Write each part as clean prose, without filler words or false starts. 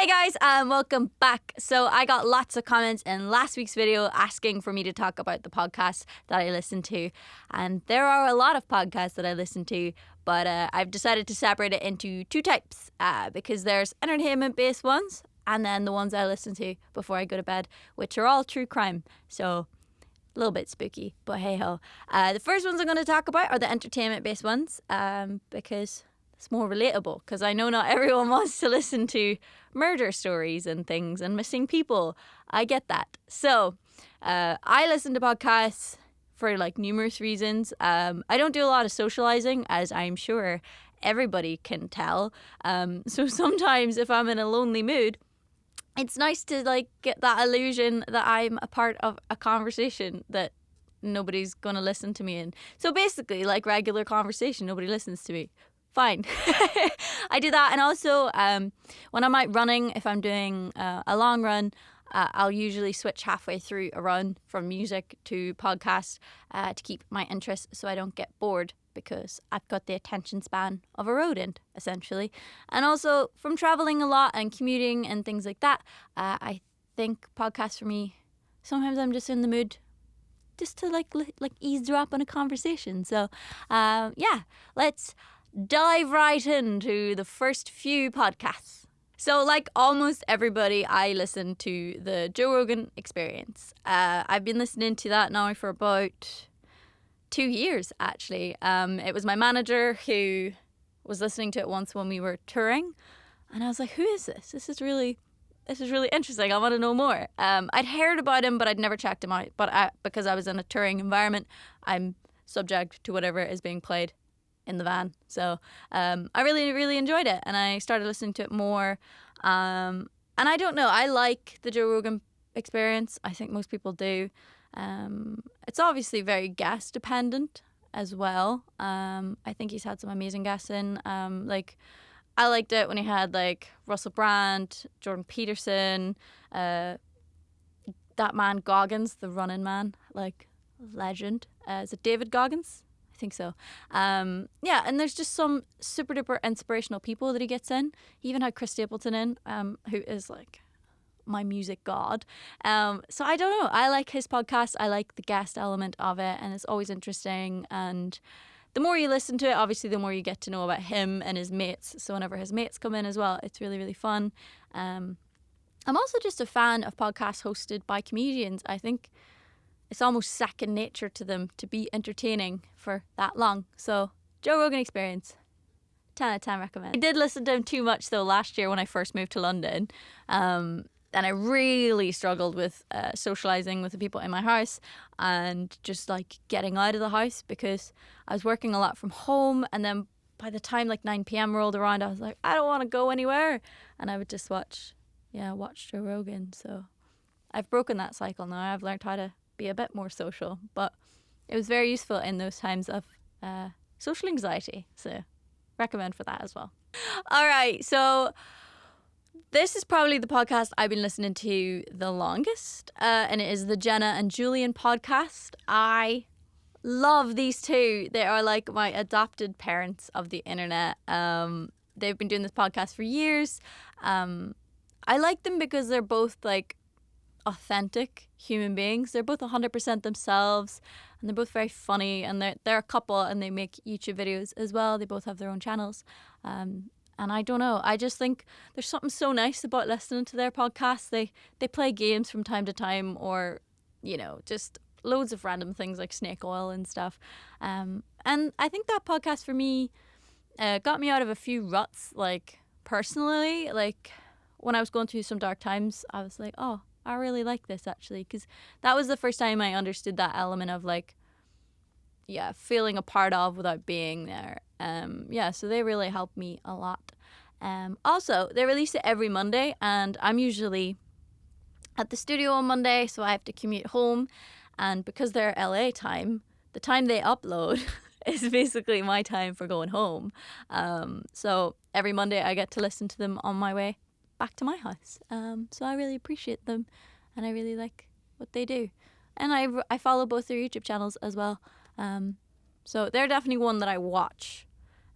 Hey guys, welcome back. So I got lots of comments in last week's video asking for me to talk about the podcasts that I listen to. And there are a lot of podcasts that I listen to, but I've decided to separate it into two types because there's entertainment-based ones and then the ones I listen to before I go to bed, which are all true crime. So a little bit spooky, but hey-ho. The first ones I'm going to talk about are the entertainment-based ones because it's more relatable, because I know not everyone wants to listen to murder stories and things and missing people. I get that. So I listen to podcasts for like numerous reasons. I don't do a lot of socializing, as I'm sure everybody can tell. So sometimes if I'm in a lonely mood, it's nice to like get that illusion that I'm a part of a conversation that nobody's going to listen to me in. So basically, like regular conversation, nobody listens to me. Fine. I do that. And also when I'm out running, if I'm doing a long run, I'll usually switch halfway through a run from music to podcast to keep my interest so I don't get bored, because I've got the attention span of a rodent, essentially. And also from traveling a lot and commuting and things like that, I think podcasts for me, sometimes I'm just in the mood just to like eavesdrop on a conversation. So yeah, let's dive right into the first few podcasts. So like almost everybody, I listen to the Joe Rogan Experience. I've been listening to that now for about 2 years, actually. It was my manager who was listening to it once when we were touring, and I was like, who is this? This is really interesting. I want to know more. I'd heard about him, but I'd never checked him out. But because I was in a touring environment, I'm subject to whatever is being played in the van. So I really enjoyed it, and I started listening to it more. And I don't know, I like the Joe Rogan Experience. I think most people do. It's obviously very guest dependent as well. I think he's had some amazing guests in. Like I liked it when he had like Russell Brand, Jordan Peterson, that man Goggins, the running man, like legend. Is it David Goggins? I think so. Yeah, and there's just some super duper inspirational people that he gets in. He even had Chris Stapleton in, who is like my music god. So I don't know. I like his podcast. I like the guest element of it, and it's always interesting. And the more you listen to it, obviously, the more you get to know about him and his mates. So whenever his mates come in as well, it's really fun. I'm also just a fan of podcasts hosted by comedians. I think it's almost second nature to them to be entertaining for that long. So Joe Rogan Experience, 10 out of 10 recommend. I did listen to him too much though last year when I first moved to London. And I really struggled with socialising with the people in my house and just like getting out of the house, because I was working a lot from home, and then by the time like 9 p.m. rolled around, I was like, I don't want to go anywhere, and I would just watch Joe Rogan. So I've broken that cycle now. I've learned how to be a bit more social, but it was very useful in those times of social anxiety, so recommend for that as well. All right, so this is probably the podcast I've been listening to the longest, and it is the Jenna and Julian podcast. I love these two. They are like my adopted parents of the internet. They've been doing this podcast for years. I like them because they're both like authentic human beings. They're both 100% themselves, and they're both very funny, and they're a couple, and they make YouTube videos as well. They both have their own channels, and I don't know, I just think there's something so nice about listening to their podcasts. They play games from time to time, or you know, just loads of random things like snake oil and stuff, and I think that podcast for me got me out of a few ruts, like personally. Like when I was going through some dark times, I was like, oh, I really like this actually, because that was the first time I understood that element of like, yeah, feeling a part of without being there. Yeah, so they really helped me a lot. Also, they release it every Monday, and I'm usually at the studio on Monday, so I have to commute home, and because they're LA time, the time they upload is basically my time for going home. So every Monday I get to listen to them on my way back to my house. So I really appreciate them, and I really like what they do. And I follow both their YouTube channels as well. So they're definitely one that I watch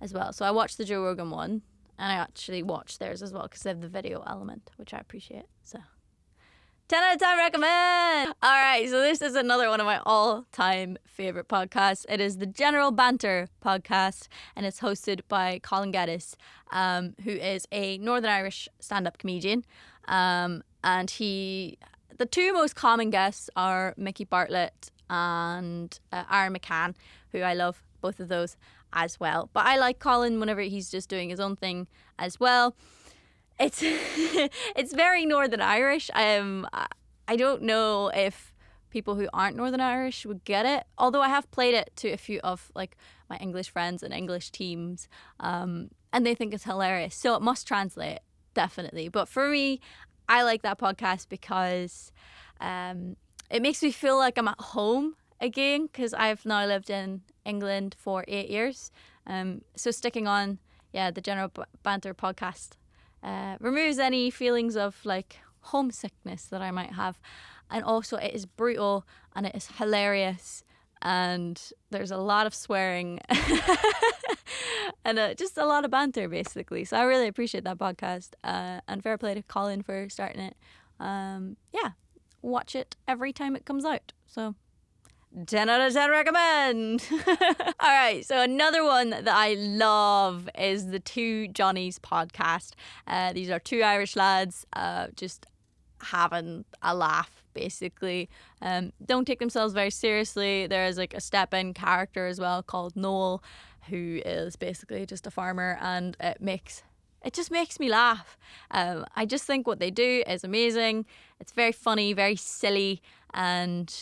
as well. So I watched the Joe Rogan one, And I actually watch theirs as well because they have the video element, which I appreciate. So 10 out of 10 recommend. All right, so this is another one of my all-time favorite podcasts. It is the General Banter podcast, and it's hosted by Colin Geddes, who is a Northern Irish stand-up comedian. And the two most common guests are Mickey Bartlett and Aaron McCann, who I love, both of those as well. But I like Colin whenever he's just doing his own thing as well. It's it's very Northern Irish. I don't know if people who aren't Northern Irish would get it. Although I have played it to a few of like my English friends and English teams, and they think it's hilarious. So it must translate, definitely. But for me, I like that podcast because it makes me feel like I'm at home again, because I've now lived in England for 8 years. So sticking on, the General Banter podcast removes any feelings of like homesickness that I might have. And also it is brutal and it is hilarious and there's a lot of swearing and just a lot of banter basically. So I really appreciate that podcast, and fair play to Colin for starting it. Watch it every time it comes out. So 10 out of 10 recommend. All right, so another one that I love is the Two Johnnies podcast. These are two Irish lads just having a laugh, basically. Don't take themselves very seriously. There's like a step-in character as well called Noel, who is basically just a farmer, and it just makes me laugh. I just think what they do is amazing. It's very funny, very silly, and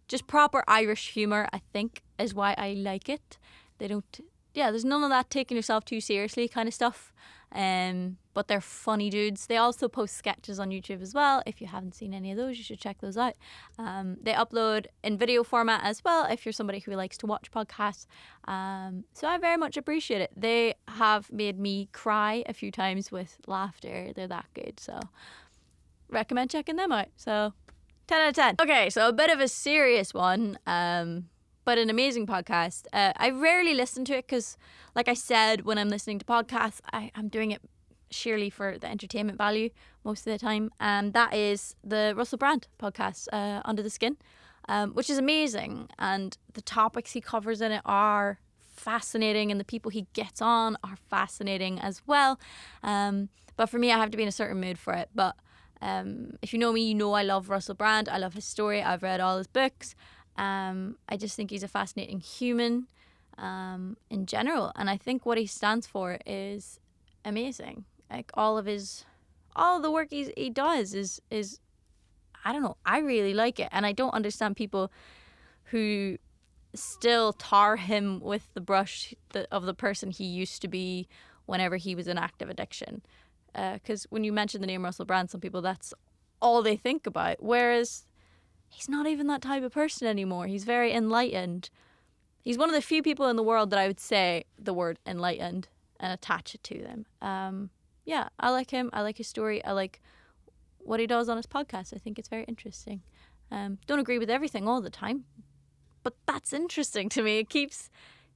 just proper Irish humour, I think, is why I like it. They don't, there's none of that taking yourself too seriously kind of stuff. But they're funny dudes. They also post sketches on YouTube as well. If you haven't seen any of those, you should check those out. They upload in video format as well if you're somebody who likes to watch podcasts. So I very much appreciate it. They have made me cry a few times with laughter. They're that good. So recommend checking them out. So 10 out of 10. Okay, so a bit of a serious one, but an amazing podcast. I rarely listen to it because, like I said, when I'm listening to podcasts, I'm doing it sheerly for the entertainment value most of the time. And that is the Russell Brand podcast, Under the Skin, which is amazing. And the topics he covers in it are fascinating, and the people he gets on are fascinating as well. But for me, I have to be in a certain mood for it. But if you know me, you know I love Russell Brand. I love his story. I've read all his books. I just think he's a fascinating human in general. And I think what he stands for is amazing. Like all of the work he does is I don't know, I really like it. And I don't understand people who still tar him with the brush of the person he used to be whenever he was in active addiction. Because when you mention the name Russell Brand, some people, that's all they think about. Whereas he's not even that type of person anymore. He's very enlightened. He's one of the few people in the world that I would say the word enlightened and attach it to them. I like him. I like his story. I like what he does on his podcast. I think it's very interesting. Don't agree with everything all the time, but that's interesting to me. It keeps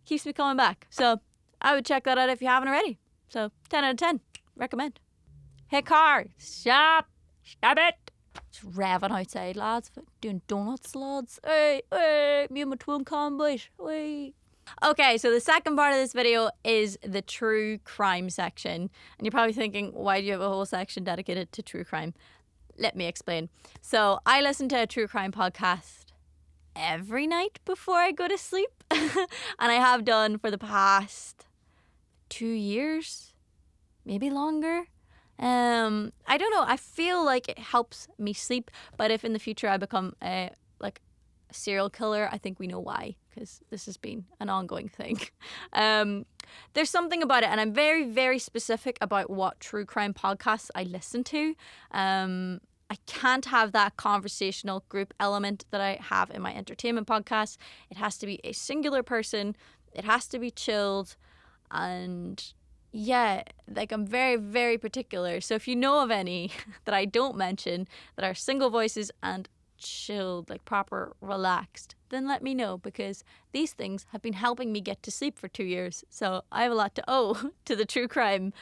me coming back. So I would check that out if you haven't already. So 10 out of 10. Recommend. Hey car, stop it. It's revving outside, lads, doing donuts, lads. Hey, me and my twin convoys. Hey. Okay, so the second part of this video is the true crime section. And you're probably thinking, why do you have a whole section dedicated to true crime? Let me explain. So I listen to a true crime podcast every night before I go to sleep. And I have done for the past 2 years, maybe longer. I don't know. I feel like it helps me sleep. But if in the future I become a serial killer, I think we know why, because this has been an ongoing thing. There's something about it, and I'm very, very specific about what true crime podcasts I listen to. I can't have that conversational group element that I have in my entertainment podcast. It has to be a singular person. It has to be chilled, and I'm very, very particular. So if you know of any that I don't mention that are single voices and chilled, like proper relaxed, then let me know, because these things have been helping me get to sleep for 2 years. So I have a lot to owe to the true crime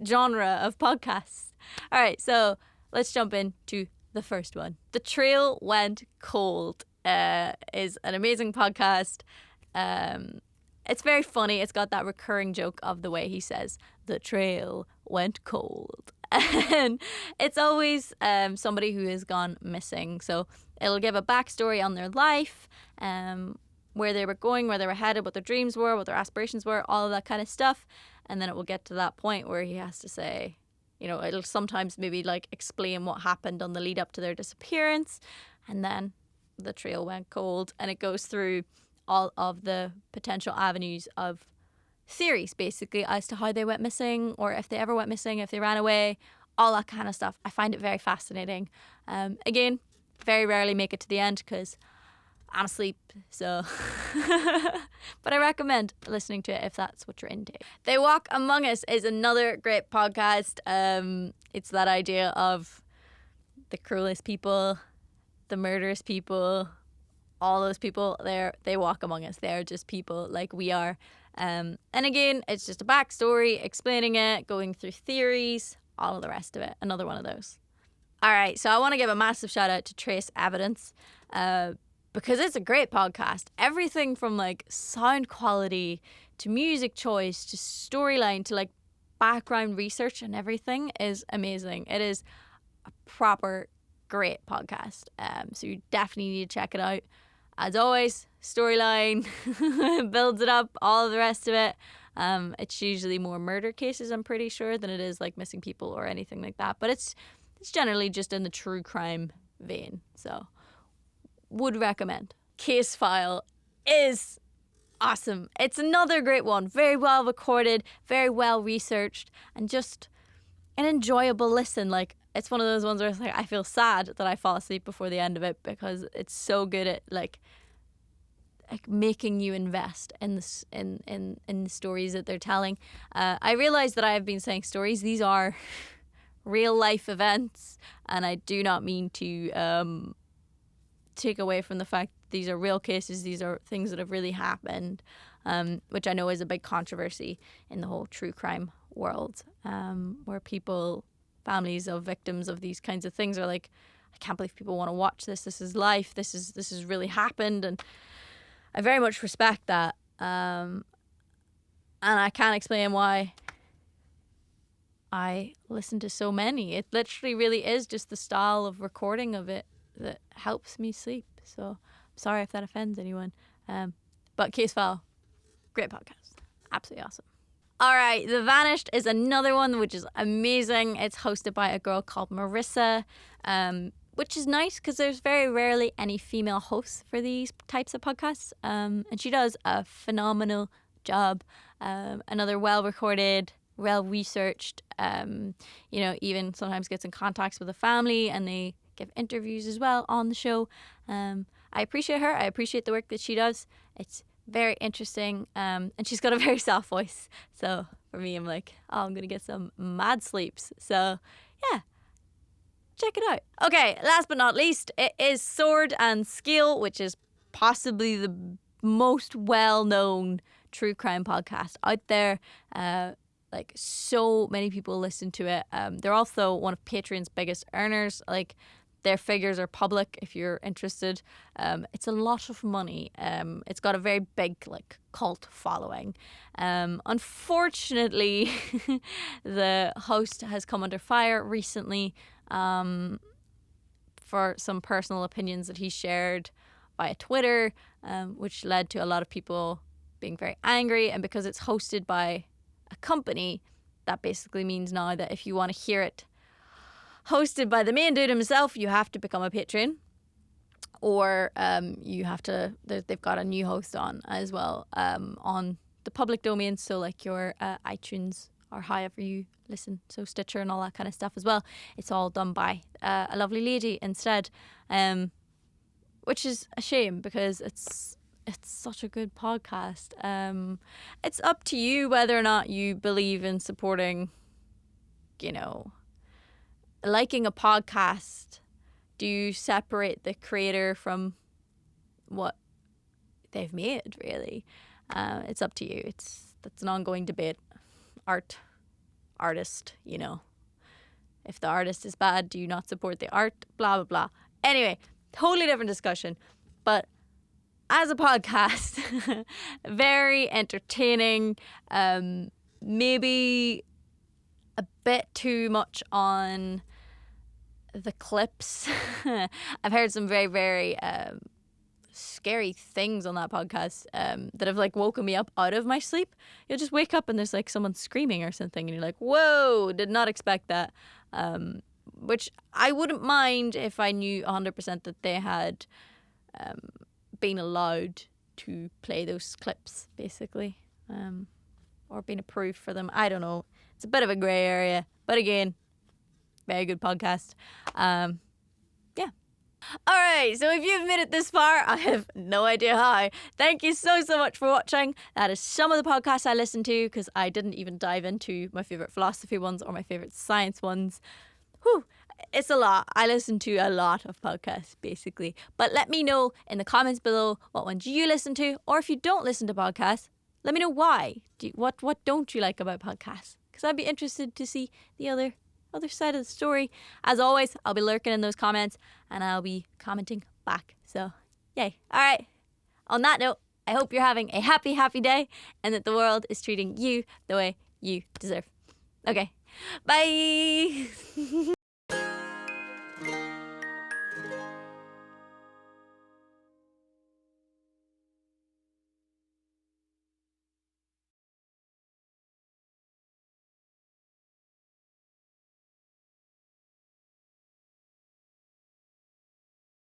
genre of podcasts. All right, so let's jump into the first one. The Trail Went Cold is an amazing podcast. It's very funny. It's got that recurring joke of the way he says, the trail went cold. And it's always somebody who has gone missing. So it'll give a backstory on their life, where they were going, where they were headed, what their dreams were, what their aspirations were, all of that kind of stuff. And then it will get to that point where he has to say, it'll sometimes maybe like explain what happened on the lead up to their disappearance. And then the trail went cold, and it goes through all of the potential avenues of theories, basically, as to how they went missing, or if they ever went missing, if they ran away, all that kind of stuff. I find it very fascinating. Again, very rarely make it to the end because I'm asleep, so but I recommend listening to it if that's what you're into. They Walk Among Us is another great podcast. It's that idea of the cruelest people, the murderous people, all those people, they walk among us. They're just people like we are. And again, it's just a backstory, explaining it, going through theories, all of the rest of it. Another one of those. All right, so I want to give a massive shout out to Trace Evidence, because it's a great podcast. Everything from like sound quality to music choice to storyline to like background research and everything is amazing. It is a proper great podcast. So you definitely need to check it out. As always, storyline builds it up, all of the rest of it. It's usually more murder cases, I'm pretty sure, than it is like missing people or anything like that. But it's generally just in the true crime vein. So would recommend. Case File is awesome. It's another great one. Very well recorded, very well researched, and just an enjoyable listen. Like, it's one of those ones where it's like I feel sad that I fall asleep before the end of it because it's so good at like making you invest in this in the stories that they're telling. I realize that I have been saying stories. These are real life events, and I do not mean to take away from the fact these are real cases. These are things that have really happened, which I know is a big controversy in the whole true crime world, where families of victims of these kinds of things are like, I can't believe people want to watch this. This is life. This has really happened, and I very much respect that. And I can't explain why I listen to so many. It literally really is just the style of recording of it that helps me sleep. So I'm sorry if that offends anyone. But Case File, great podcast. Absolutely awesome. All right, The Vanished is another one which is amazing. It's hosted by a girl called Marissa, which is nice because there's very rarely any female hosts for these types of podcasts. And she does a phenomenal job. Another well-recorded, well-researched, even sometimes gets in contact with the family and they give interviews as well on the show. I appreciate her. I appreciate the work that she does. It's very interesting, and she's got a very soft voice, so for me I'm like, I'm gonna get some mad sleeps. So yeah, check it out. Okay, last but not least, it is Sword and Scale, which is possibly the most well-known true crime podcast out there. Like, so many people listen to it. They're also one of Patreon's biggest earners. Like, their figures are public if you're interested. It's a lot of money. It's got a very big like cult following. Unfortunately, the host has come under fire recently for some personal opinions that he shared via Twitter, which led to a lot of people being very angry. And because it's hosted by a company, that basically means now that if you want to hear it hosted by the main dude himself, you have to become a patron, or you have to. They've got a new host on as well on the public domain, so like your iTunes or however you listen, so Stitcher and all that kind of stuff as well. It's all done by a lovely lady instead, which is a shame because it's such a good podcast. It's up to you whether or not you believe in supporting, liking a podcast. Do you separate the creator from what they've made, really? It's up to you. That's an ongoing debate. Art artist, you know. If the artist is bad, do you not support the art? Blah, blah, blah. Anyway, totally different discussion. But as a podcast, very entertaining, maybe a bit too much on the clips. I've heard some very, very scary things on that podcast that have like woken me up out of my sleep. You'll just wake up and there's like someone screaming or something and you're like, whoa, did not expect that. Which I wouldn't mind if I knew 100% that they had been allowed to play those clips, basically, or been approved for them. I don't know. It's a bit of a grey area, but again, very good podcast. Yeah. All right, so if you've made it this far, I have no idea how. Thank you so much for watching. That is some of the podcasts I listen to, because I didn't even dive into my favourite philosophy ones or my favourite science ones. Whew, it's a lot. I listen to a lot of podcasts, basically. But let me know in the comments below what ones you listen to, or if you don't listen to podcasts, let me know why. What don't you like about podcasts? Because I'd be interested to see the other side of the story. As always, I'll be lurking in those comments and I'll be commenting back. So, yay. All right. On that note, I hope you're having a happy, happy day and that the world is treating you the way you deserve. Okay. Bye.